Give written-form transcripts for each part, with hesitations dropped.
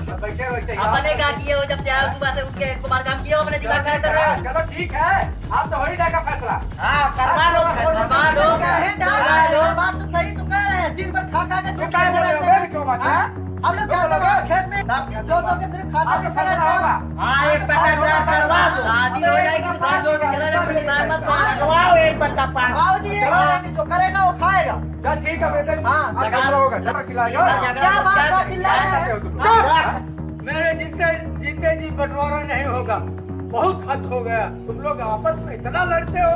अपने क्या किए हो जब से आए सुबह से उठ के कुमार काम किया हो अपने दिमाग खराब कर रहे हो। चलो ठीक है, आप तो हो ही जाएगा फैसला। हाँ करवा लो बात तो सही तो कह रहे हैं, दिन भर खा खा के तो क्या बोल रहे हो क्यों बात है? हम लोग जाते हैं खेत में जो के सिर्फ खा के चला जाएगा। हाँ एक पट्टा चार करवा दो। शादी हो जाएगी तो घर छोड़ के चला जाएगा, दिमाग मत मारो। करवाओ एक पट्टा पान। बाबूजी जो करेगा वो खाएगा। चल ठीक है बेटे, हाँ, आप कैसा होगा? चलो खिलाइए। क्या बात का चिल्ला रहे हैं? मेरे जीते जी बंटवारा नहीं होगा। बहुत हद हो गया, तुम लोग आपस में इतना लड़ते हो।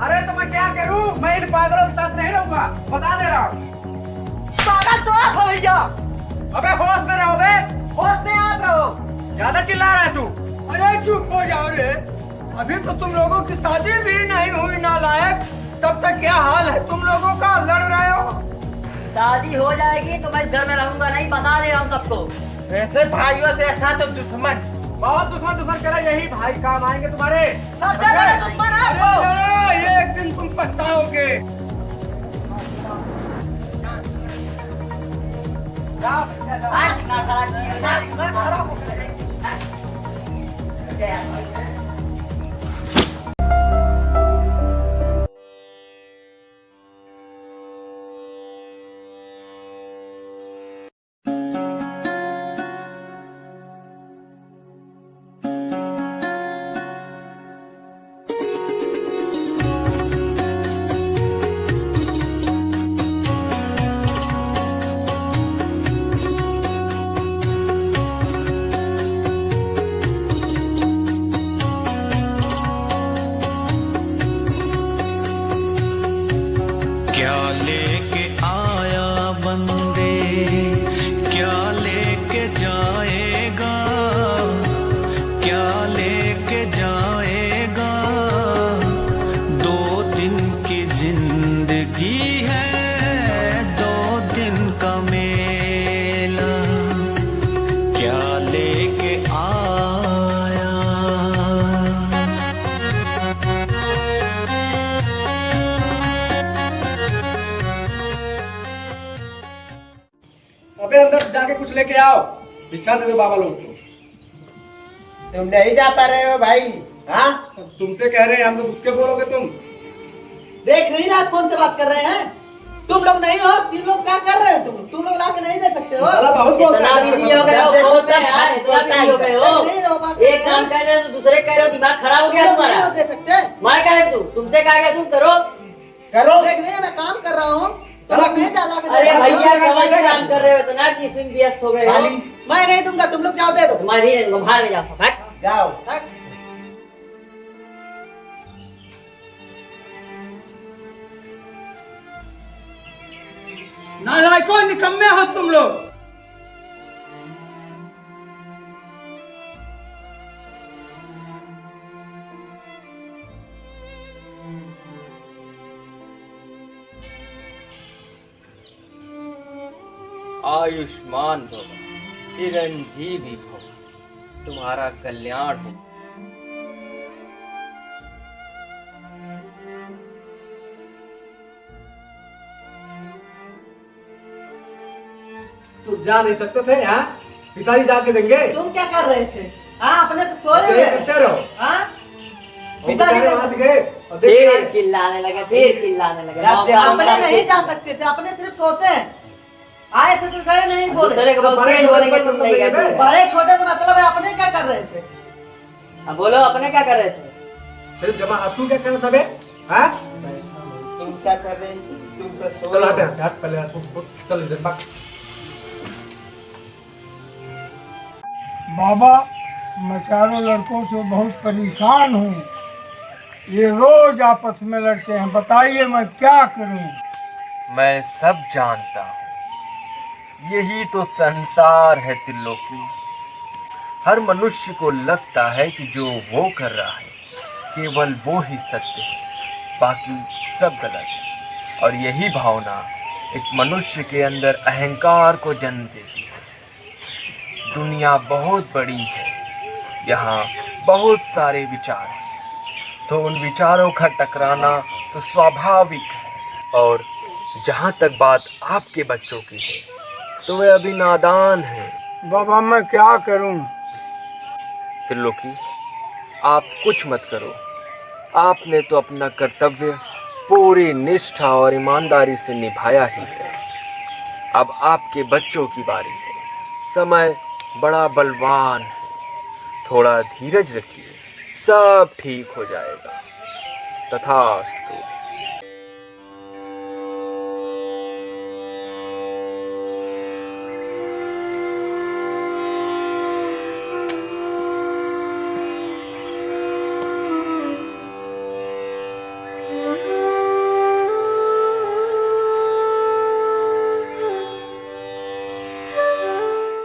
अरे तो मैं क्या करूं? मैं इन पागलों के साथ नहीं रहूंगा, बता दे रहा हूँ। पागल तो आप हो भैया, अबे होश में रहो बे, होश में आप रहो। ज्यादा चिल्ला रहा है तू। अरे चुप हो जाओ रे, अभी तो तुम लोगों की शादी भी नहीं हुई नालायक, तब तक क्या हाल है तुम लोगों का, लड़ रहे हो। शादी हो जाएगी तो मैं इस घर में रहूंगा नहीं, बता दे रहा हूँ सबको। वैसे भाइयों से अच्छा तो दुश्मन। बहुत दुश्मन करे, यही भाई काम आएंगे तुम्हारे। सबसे बड़े दुश्मन आप अरे हो। लड़ो, ये एक दिन तुम पछताओगे। आज ना खराब किया। मैं खड़ा हूँ। क्या लेके आया बंदे, क्या लेके जाएगा, क्या लेके जाएगा। 2 दिन की जिंदगी है, 2 दिन का मेला। क्या लेके आया। अबे अंदर जाके कुछ लेके आओ, भिक्षा दे दो बाबा लोग को। तुम नहीं जा पा रहे हो भाई? हाँ तुमसे कह रहे हैं, हम तो उसके बोलोगे तुम। देख नहीं रहा कौन से बात कर रहे हैं? तुम लोग नहीं हो, तीन लोग क्या कर रहे हो? तुम लोग लाके नहीं दे सकते हो। साला बहुत बोलता इतना है। बिजी हो गए हो फोन पे यार, इतना बिजी हो गए नहीं रहो, हो। बात एक काम कर रहे हो तो दूसरे कह रहे हो, दिमाग खराब हो गया तुम्हारा। नहीं दे सकते। मैं कह रहे तू, तुमसे कहा गया तुम करो। करो। देख नहीं मैं काम कर रहा हूँ, तो लोग नहीं जा लाके अरे दे। भैया कमाई काम कर रहे हो इतना कि इसमें व्यस्त हो गए हो। खाली मैं नहीं दूंगा, तुम लोग जाओ दे दो। तुम्हारे भी नहीं, बाहर ले जाओ भाग। जाओ। नालायकों, निकम्मे हो तुम लोग। आयुष्मान भव, चिरंजीवी भव, तुम्हारा कल्याण हो। तुम जा नहीं सकते थे यहाँ, पिताजी जाके देंगे। तुम क्या कर रहे थे? हाँ अपने तो सोए हुए। करते रहो। हाँ पिताजी वहां से गए और देख फिर के आए। चिल्लाने लगे, फिर चिल्लाने लगे। अपने नहीं जा सकते थे, अपने सिर्फ सोते हैं। आए थे तो गए नहीं बोले। दूसरे को बहुत तेज बोलेंगे तुम नहीं गए। बड़े छोटे तो मतलब है, अपने क्या कर रहे थे? अब बोलो अपने क्या कर रहे थे? फिर जमा तू क्या कर रहा था बे? हाँ? तुम क्या कर रहे हो? तुम तो सो चल हट हट हट, पहले हट, चल इधर भाग। बाबा, मैं चारों लड़कों से बहुत परेशान हूँ। ये रोज आपस में लड़ते हैं, बताइए मैं क्या करूँ? मैं सब जानता हूँ, यही तो संसार है त्रिलोकी। हर मनुष्य को लगता है कि जो वो कर रहा है केवल वो ही सत्य है, बाकी सब गलत है। और यही भावना एक मनुष्य के अंदर अहंकार को जन्म देती है। दुनिया बहुत बड़ी है, यहाँ बहुत सारे विचार हैं, तो उन विचारों का टकराना तो स्वाभाविक है। और जहाँ तक बात आपके बच्चों की है, तो वे अभी नादान हैं, बाबा मैं क्या करूं? त्रिलोकी, आप कुछ मत करो। आपने तो अपना कर्तव्य पूरी निष्ठा और ईमानदारी से निभाया ही है। अब आपके बच्चों की बारी है। समय बड़ा बलवान है, थोड़ा धीरज रखिए, सब ठीक हो जाएगा। तथास्तु।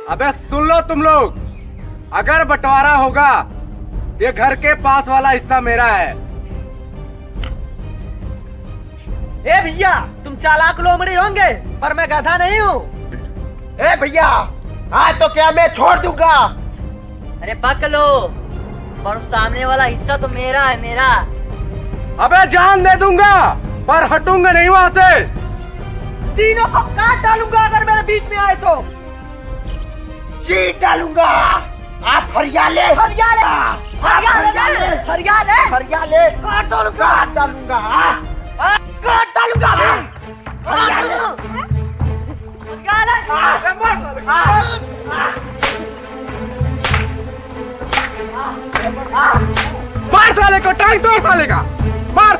अबे सुन लो तुम लोग, अगर बंटवारा होगा ये घर के पास वाला हिस्सा मेरा है। ए भैया, तुम चालाक लोमड़ी होंगे पर मैं गधा नहीं हूँ। ए भैया, आज तो क्या मैं छोड़ दूंगा। अरे पक लो, पर सामने वाला हिस्सा तो मेरा है, मेरा। अबे जान दे दूंगा पर हटूंगा नहीं वहाँ से। तीनों को काट डालूंगा अगर मेरे बीच में आए तो। चीट डालूंगा। आप हरियाले हरियाले हरियाले हरियाले हरियाले काट डालूंगा। काट डालूंगा मैं। हरियाले मार साले को, टांग तोड़ साले का, मार।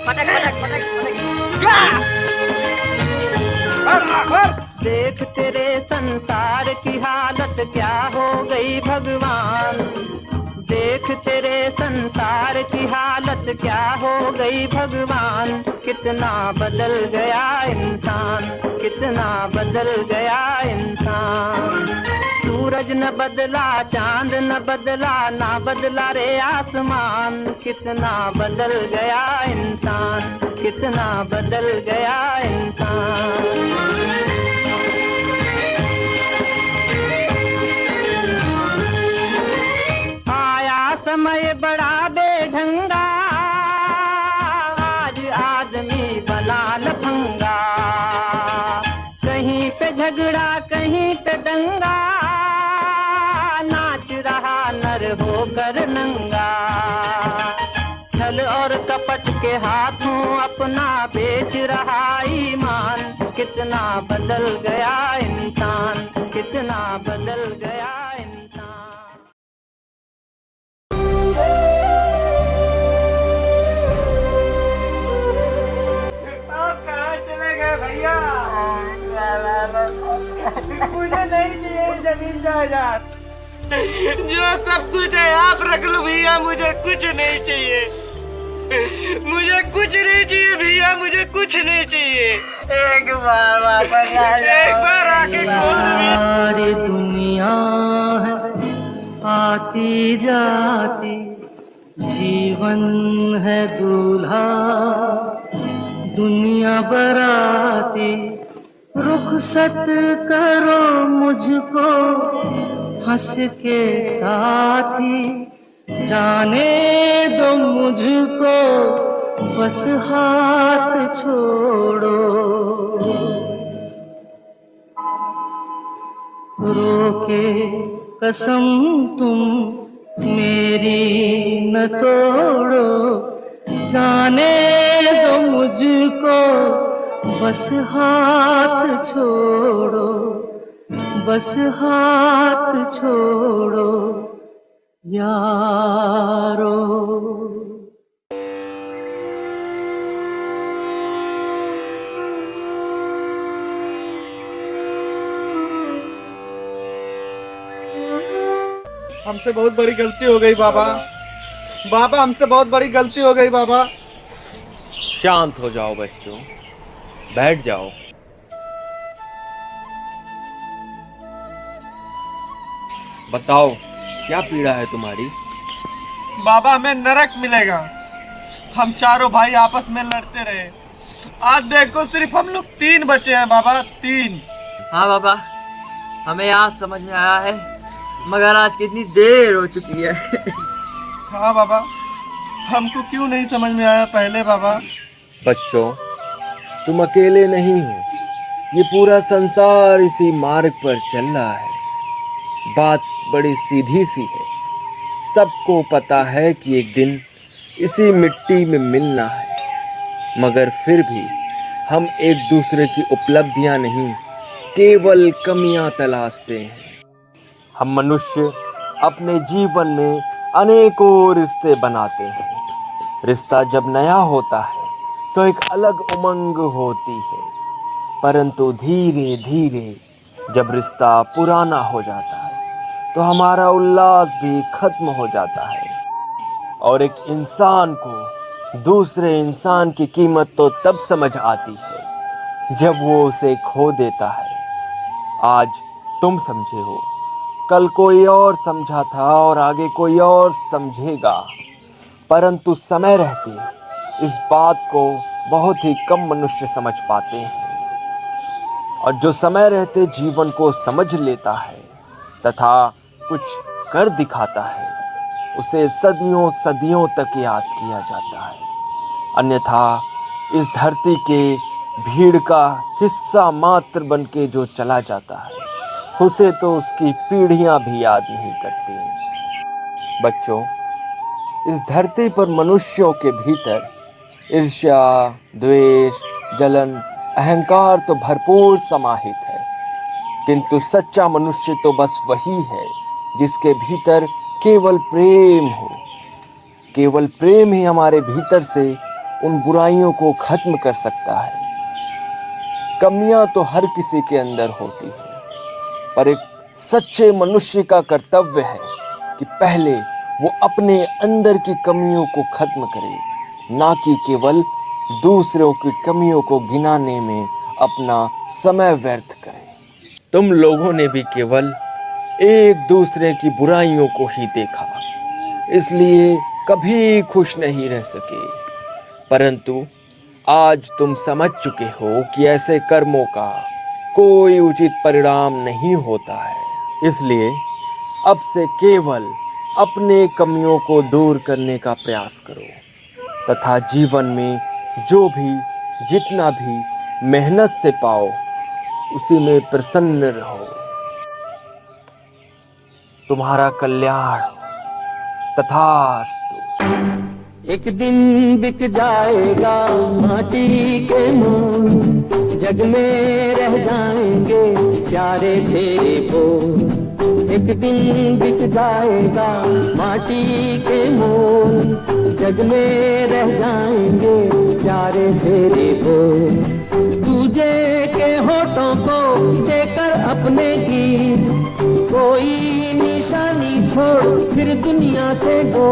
पटक पटक पटक पटक। देख तेरे संसार की हालत क्या हो गई भगवान। देख तेरे संसार की हालत क्या हो गई भगवान। कितना बदल गया इंसान, कितना बदल गया इंसान। सूरज न बदला, चांद न बदला, ना बदला रे आसमान। कितना बदल गया इंसान, कितना बदल गया इंसान। आया समय बड़ा बेढंगा, आज आदमी बना लफंगा। कहीं पे झगड़ा कहीं पे दंगा, नाच रहा नर होकर नंगा। छल और कपट के हाथों अपना बेच रहा ईमान। कितना बदल गया इंसान, कितना बदल गया इंसान। कहाँ चले गए भैया? मुझे नहीं चाहिए जमीन जायदाद, जो सब कुछ है आप रख लो भैया, मुझे कुछ नहीं चाहिए। मुझे कुछ नहीं चाहिए भैया, मुझे कुछ नहीं चाहिए। एक बार वापस आ जाओ, एक बार आके खोल दो। सारी दुनिया है आती जाती, जीवन है दूल्हा दुनिया बराती। रुखसत करो मुझको हंस के साथी, जाने दो मुझको बस हाथ छोड़ो। रोके कसम तुम मेरी न तोड़ो, जाने दो मुझको बस हाथ छोड़ो, बस हाथ छोड़ो यारो। हमसे बहुत बड़ी गलती हो गई बाबा, बाबा हमसे बहुत बड़ी गलती हो गई बाबा। शांत हो जाओ बच्चों, बैठ जाओ। बताओ क्या पीड़ा है तुम्हारी? बाबा हमें नरक मिलेगा, हम चारों भाई आपस में लड़ते रहे। आज देखो सिर्फ हम लोग 3 बचे हैं बाबा, 3। हाँ बाबा, हमें आज समझ में आया है, मगर आज कितनी देर हो चुकी है। हाँ बाबा, हमको क्यों नहीं समझ में आया पहले बाबा। बच्चों, तुम अकेले नहीं हो, ये पूरा संसार इसी मार्ग पर चल रहा है। बात बड़ी सीधी सी है, सबको पता है कि एक दिन इसी मिट्टी में मिलना है, मगर फिर भी हम एक दूसरे की उपलब्धियां नहीं, केवल कमियां तलाशते हैं। हम मनुष्य अपने जीवन में अनेकों रिश्ते बनाते हैं। रिश्ता जब नया होता है तो एक अलग उमंग होती है, परंतु धीरे धीरे जब रिश्ता पुराना हो जाता है तो हमारा उल्लास भी खत्म हो जाता है। और एक इंसान को दूसरे इंसान की कीमत तो तब समझ आती है जब वो उसे खो देता है। आज तुम समझे हो, कल कोई और समझा था और आगे कोई और समझेगा, परंतु समय रहते इस बात को बहुत ही कम मनुष्य समझ पाते हैं। और जो समय रहते जीवन को समझ लेता है तथा कुछ कर दिखाता है, उसे सदियों सदियों तक याद किया जाता है। अन्यथा इस धरती के भीड़ का हिस्सा मात्र बन के जो चला जाता है, उसे तो उसकी पीढ़ियां भी याद नहीं करती। बच्चों, इस धरती पर मनुष्यों के भीतर ईर्ष्या, द्वेष, जलन, अहंकार तो भरपूर समाहित है, किंतु सच्चा मनुष्य तो बस वही है जिसके भीतर केवल प्रेम हो। केवल प्रेम ही हमारे भीतर से उन बुराइयों को खत्म कर सकता है। कमियां तो हर किसी के अंदर होती है, पर एक सच्चे मनुष्य का कर्तव्य है कि पहले वो अपने अंदर की कमियों को खत्म करे, ना कि केवल दूसरों की कमियों को गिनाने में अपना समय व्यर्थ करे। तुम लोगों ने भी केवल एक दूसरे की बुराइयों को ही देखा, इसलिए कभी खुश नहीं रह सके। परंतु आज तुम समझ चुके हो कि ऐसे कर्मों का कोई उचित परिणाम नहीं होता है। इसलिए अब से केवल अपने कमियों को दूर करने का प्रयास करो तथा जीवन में जो भी जितना भी मेहनत से पाओ उसी में प्रसन्न रहो। तुम्हारा कल्याण तथास्तु। एक दिन बिक जाएगा माटी के मोल, जग में रह जाएंगे प्यारे तेरे बोल। एक दिन बिक जाएगा माटी के मोल, जग में रह जाएंगे प्यारे तेरे बोल। तुझे के होठों को देकर अपने गीत, कोई निशानी छोड़ फिर दुनिया से गो।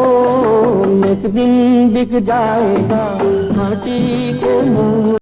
एक दिन बिक जाएगा माटी के मोल।